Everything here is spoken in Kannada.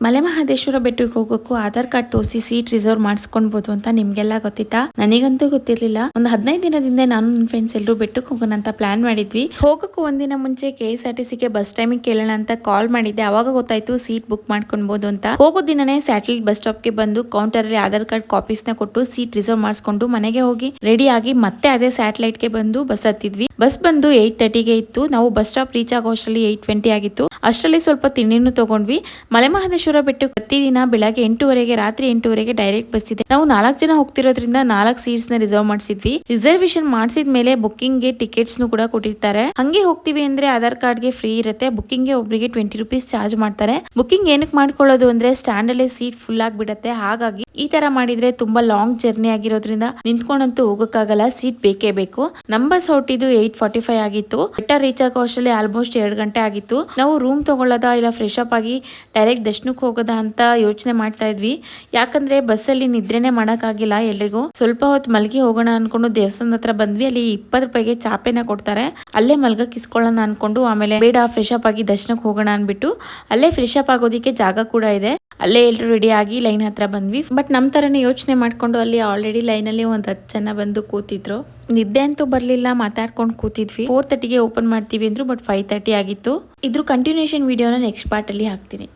ಮಲೆಮಹದೇಶ್ವರ ಬೆಟ್ಟಕ್ಕೆ ಹೋಗೋಕ್ಕೂ ಆಧಾರ್ ಕಾರ್ಡ್ ತೋರಿಸಿ ಸೀಟ್ ರಿಸರ್ವ್ ಮಾಡಿಸ್ಕೊಳ್ಬಹುದು ಅಂತ ನಿಮ್ಗೆಲ್ಲ ಗೊತ್ತಿತ್ತಾ? ನನಗಂತೂ ಗೊತ್ತಿರ್ಲಿಲ್ಲ. ಒಂದು 15 ದಿನದಿಂದ ನಾನು ನನ್ನ ಫ್ರೆಂಡ್ಸ್ ಎಲ್ಲರೂ ಬೆಟ್ಟಕ್ಕೆ ಹೋಗೋಣ ಅಂತ ಪ್ಲಾನ್ ಮಾಡಿದ್ವಿ. ಹೋಗೋಕ್ಕೂ ಒಂದಿನ ಮುಂಚೆ KSRTCಗೆ ಬಸ್ ಟೈಮಿಗೆ ಕೇಳೋಣ ಅಂತ ಕಾಲ್ ಮಾಡಿದ್ದೆ. ಅವಾಗ ಗೊತ್ತಾಯ್ತು ಸೀಟ್ ಬುಕ್ ಮಾಡ್ಕೊಳ್ಬಹುದು ಅಂತ. ಹೋಗೋ ದಿನನೇ ಸ್ಯಾಟಲೈಟ್ ಬಸ್ ಸ್ಟಾಪ್ಗೆ ಬಂದು ಕೌಂಟರ್ ಅಲ್ಲಿ ಆಧಾರ್ ಕಾರ್ಡ್ ಕಾಪೀಸ್ ನ ಕೊಟ್ಟು ಸೀಟ್ ರಿಸರ್ವ್ ಮಾಡಿಸ್ಕೊಂಡು ಮನೆಗೆ ಹೋಗಿ ರೆಡಿ ಆಗಿ ಮತ್ತೆ ಅದೇ ಸ್ಯಾಟಲೈಟ್ಗೆ ಬಂದು ಬಸ್ ಹತ್ತಿದ್ವಿ. ಬಸ್ ಬಂದು 8:30ಗೆ ಇತ್ತು. ನಾವು ಬಸ್ ಸ್ಟಾಪ್ ರೀಚ್ ಆಗೋ ಅಷ್ಟರಲ್ಲಿ 8:20 ಆಗಿತ್ತು. ಅಷ್ಟರಲ್ಲಿ ಸ್ವಲ್ಪ ತಿಂಡಿನೂ ತಗೊಂಡ್ವಿ. ಮಲೆಮಹದೇಶ್ವರ ಬೆಟ್ಟಕ್ಕೆ ಪ್ರತಿದಿನ ಬೆಳಗ್ಗೆ 8:30ಗೆ ರಾತ್ರಿ 8:30ಗೆ ಡೈರೆಕ್ಟ್ ಬಸ್ ಇದೆ. ನಾವು 4 ಜನ ಹೋಗ್ತಿರೋದ್ರಿಂದ 4 ಸೀಟ್ಸ್ ನ ರಿಸರ್ವ್ ಮಾಡಿಸಿದ್ವಿ. ರಿಸರ್ವೇಶನ್ ಮಾಡಿಸಿದ ಮೇಲೆ ಬುಕ್ಕಿಂಗ್ ಗೆ ಟಿಕೆಟ್ಸ್ ಕೂಡ ಕೊಟ್ಟಿರ್ತಾರೆ. ಹಂಗೆ ಹೋಗ್ತೀವಿ ಅಂದ್ರೆ ಆಧಾರ್ ಕಾರ್ಡ್ ಗೆ ಫ್ರೀ ಇರುತ್ತೆ. ಬುಕ್ಕಿಂಗ್ ಗೆ ಒಬ್ಬರಿಗೆ 20 ರೂಪೀಸ್ ಚಾರ್ಜ್ ಮಾಡ್ತಾರೆ. ಬುಕ್ಕಿಂಗ್ ಏನಕ್ಕೆ ಮಾಡ್ಕೊಳ್ಳೋದು ಅಂದ್ರೆ ಸ್ಟ್ಯಾಂಡ್ ಅಲ್ಲೇ ಸೀಟ್ ಫುಲ್ ಆಗಿಬಿಡುತ್ತೆ. ಹಾಗಾಗಿ ಈ ತರ ಮಾಡಿದ್ರೆ ತುಂಬಾ ಲಾಂಗ್ ಜರ್ನಿ ಆಗಿರೋದ್ರಿಂದ ನಿಂತ್ಕೊಂಡಂತೂ ಹೋಗಕ್ಕಾಗಲ್ಲ, ಸೀಟ್ ಬೇಕೇ ಬೇಕು. ನಮ್ ಬಸ್ ಹೊರಟಿದ್ದು 8:45 ಆಗಿತ್ತು. ಬೆಟ್ಟ ರೀಚ್ ಆಗೋ ಅಷ್ಟರಲ್ಲಿ ಆಲ್ಮೋಸ್ಟ್ 2 ಗಂಟೆ ಆಗಿತ್ತು. ನಾವು ರೂಮ್ ತಗೊಳ್ಳೋದಾ ಇಲ್ಲ ಫ್ರೆಶ್ ಅಪ್ ಆಗಿ ಡೈರೆಕ್ಟ್ ದರ್ಶನಕ್ಕೆ ಹೋಗೋದಾ ಅಂತ ಯೋಚನೆ ಮಾಡ್ತಾ ಇದ್ವಿ. ಯಾಕಂದ್ರೆ ಬಸ್ಸಲ್ಲಿ ನಿದ್ರೆನೆ ಮಾಡಕ್ಕಾಗಿಲ್ಲ ಎಲ್ಲಿಗೂ. ಸ್ವಲ್ಪ ಹೊತ್ತು ಮಲಗಿ ಹೋಗೋಣ ಅನ್ಕೊಂಡು ದೇವಸ್ಥಾನದ ಹತ್ರ ಬಂದ್ವಿ. ಅಲ್ಲಿ 20 ರೂಪಾಯಿಗೆ ಚಾಪೆನ ಕೊಡ್ತಾರೆ. ಅಲ್ಲೇ ಮಲ್ಗಕ್ಕೆ ಇಸ್ಕೊಳ್ಳೋಣ ಅನ್ಕೊಂಡು ಆಮೇಲೆ ಬೇಡ ಫ್ರೆಶ್ ಅಪ್ ಆಗಿ ದರ್ಶನಕ್ಕೆ ಹೋಗೋಣ ಅನ್ಬಿಟ್ಟು ಅಲ್ಲೇ ಫ್ರೆಶ್ ಅಪ್ ಆಗೋದಿಕ್ಕೆ ಜಾಗ ಕೂಡ ಇದೆ. ಅಲ್ಲೇ ಎಲ್ಲರೂ ರೆಡಿ ಆಗಿ ಲೈನ್ ಹತ್ರ ಬಂದ್ವಿ. ಬಟ್ ನಮ್ ತರನೇ ಯೋಚನೆ ಮಾಡ್ಕೊಂಡು ಅಲ್ಲಿ ಆಲ್ರೆಡಿ ಲೈನ್ ಅಲ್ಲಿ ಒಂದ್ 10 ಜನ ಬಂದು ಕೂತಿದ್ರು. ನಿದ್ದೆ ಅಂತೂ ಬರ್ಲಿಲ್ಲ, ಮಾತಾಡ್ಕೊಂಡು ಕೂತಿದ್ವಿ. 4:30ಗೆ ಓಪನ್ ಮಾಡ್ತೀವಿ ಅಂದ್ರು, ಬಟ್ 5:30 ಆಗಿತ್ತು. ಇದ್ರ ಕಂಟಿನ್ಯೂಷನ್ ವಿಡಿಯೋನ ನೆಕ್ಸ್ಟ್ ಪಾರ್ಟ್ ಅಲ್ಲಿ ಹಾಕ್ತೀನಿ.